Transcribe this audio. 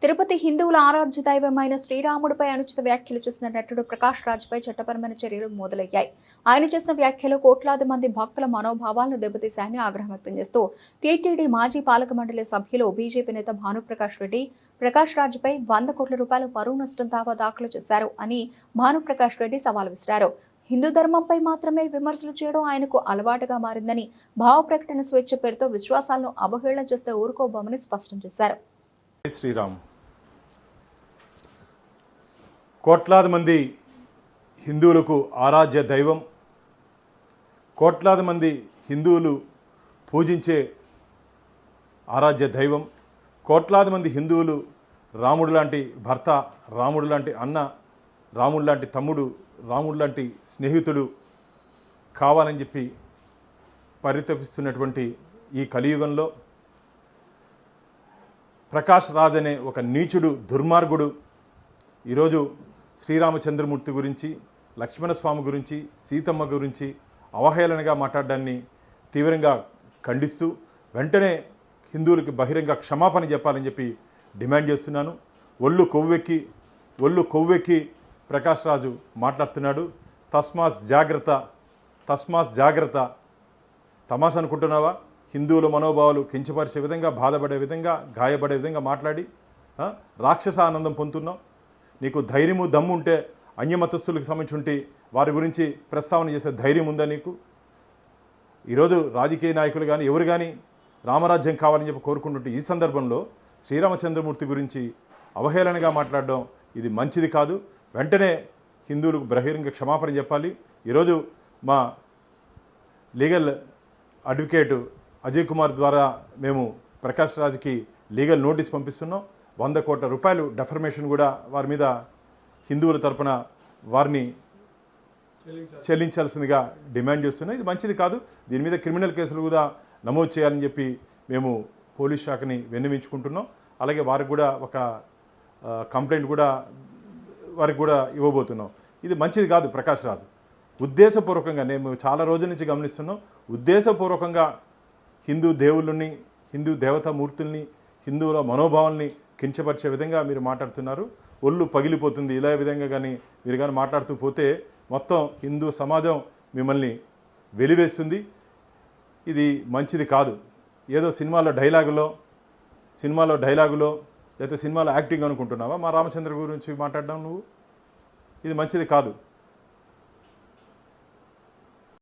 తిరుపతి హిందువుల ఆరాధ్య దైవమైన శ్రీరాముడిపై అనుచిత వ్యాఖ్యలు చేసిన నటుడు ప్రకాష్ రాజ్పై చట్టపరమైన చర్యలు మొదలయ్యాయి. ఆయన చేసిన వ్యాఖ్యలు కోట్లాది మంది భక్తుల మనోభావాలను దెబ్బతీశాయని ఆగ్రహం వ్యక్తం చేస్తూ టీటీడీ మాజీ పాలక మండలి సభ్యులు బీజేపీ నేత భానుప్రకాష్ రెడ్డి ప్రకాష్ రాజ్పై 100 కోట్ల రూపాయల పరువు నష్టం దావా దాఖలు చేశారు అని భానుప్రకాష్ రెడ్డి సవాల్ విసిరారు. హిందూ ధర్మంపై మాత్రమే విమర్శలు చేయడం ఆయనకు అలవాటుగా మారిందని, భావ ప్రకటన స్వేచ్ఛ పేరుతో విశ్వాసాలను అవహేళన చేస్తే ఊరుకోబోమని స్పష్టం చేశారు. శ్రీరామ్ కోట్లాది మంది హిందువులకు ఆరాధ్య దైవం, కోట్లాది మంది హిందువులు పూజించే ఆరాధ్య దైవం, కోట్లాది మంది హిందువులు రాముడు లాంటి భర్త, రాముడు లాంటి అన్న, రాముడు లాంటి తమ్ముడు, రాముడు లాంటి స్నేహితుడు కావాలని చెప్పి పరితపిస్తున్నటువంటి ఈ కలియుగంలో ప్రకాష్ రాజ్ అనే ఒక నీచుడు, దుర్మార్గుడు ఈరోజు శ్రీరామచంద్రమూర్తి గురించి, లక్ష్మణస్వామి గురించి, సీతమ్మ గురించి అవహేళనగా మాట్లాడడాన్ని తీవ్రంగా ఖండిస్తూ వెంటనే హిందువులకి బహిరంగ క్షమాపణ చెప్పాలని చెప్పి డిమాండ్ చేస్తున్నాను. ఒళ్ళు కొవ్వెక్కి ప్రకాష్ రాజు మాట్లాడుతున్నాడు. తస్మాస్ జాగ్రత్త. తమాషా అనుకుంటున్నావా? హిందువుల మనోభావాలు కించపరిచే విధంగా, బాధపడే విధంగా, గాయపడే విధంగా మాట్లాడి రాక్షస ఆనందం పొందుతున్నావు. నీకు ధైర్యము దమ్ము ఉంటే అన్యమతస్థులకు సంబంధించి వారి గురించి ప్రస్తావన చేసే ధైర్యం ఉందా నీకు? ఈరోజు రాజకీయ నాయకులు కానీ ఎవరు కానీ రామరాజ్యం కావాలని చెప్పి కోరుకుంటుంటే ఈ సందర్భంలో శ్రీరామచంద్రమూర్తి గురించి అవహేళనగా మాట్లాడడం ఇది మంచిది కాదు. వెంటనే హిందువులకు బహిరంగ క్షమాపణ చెప్పాలి. ఈరోజు మా లీగల్ అడ్వకేటు అజయ్ కుమార్ ద్వారా మేము ప్రకాష్ రాజ్కి లీగల్ నోటీస్ పంపిస్తున్నాం. 100 కోట్ల రూపాయలు డెఫర్మేషన్ కూడా వారి మీద హిందువుల తరపున వారిని చెల్లించాల్సిందిగా డిమాండ్ చేస్తున్నాం. ఇది మంచిది కాదు. దీని మీద క్రిమినల్ కేసులు కూడా నమోదు చేయాలని చెప్పి మేము పోలీస్ శాఖని విన్నవించుకుంటున్నాం. అలాగే వారికి కూడా ఒక కంప్లైంట్ కూడా వారికి కూడా ఇవ్వబోతున్నాం. ఇది మంచిది కాదు. ప్రకాష్ రాజ్ ఉద్దేశపూర్వకంగా, నేను చాలా రోజుల నుంచి గమనిస్తున్నాం, ఉద్దేశపూర్వకంగా హిందూ దేవుళ్ళని, హిందూ దేవతామూర్తుల్ని, హిందువుల మనోభావాల్ని కించపరిచే విధంగా మీరు మాట్లాడుతున్నారు. ఒళ్ళు పగిలిపోతుంది. ఇలా విధంగా కానీ మీరు కానీ మాట్లాడుతూ పోతే మొత్తం హిందూ సమాజం మిమ్మల్ని వెలివేస్తుంది. ఇది మంచిది కాదు. ఏదో సినిమాలో డైలాగులో లేకపోతే సినిమాలో యాక్టింగ్ అనుకుంటున్నావా? మా రామచంద్ర గురించి మాట్లాడడం నువ్వు? ఇది మంచిది కాదు.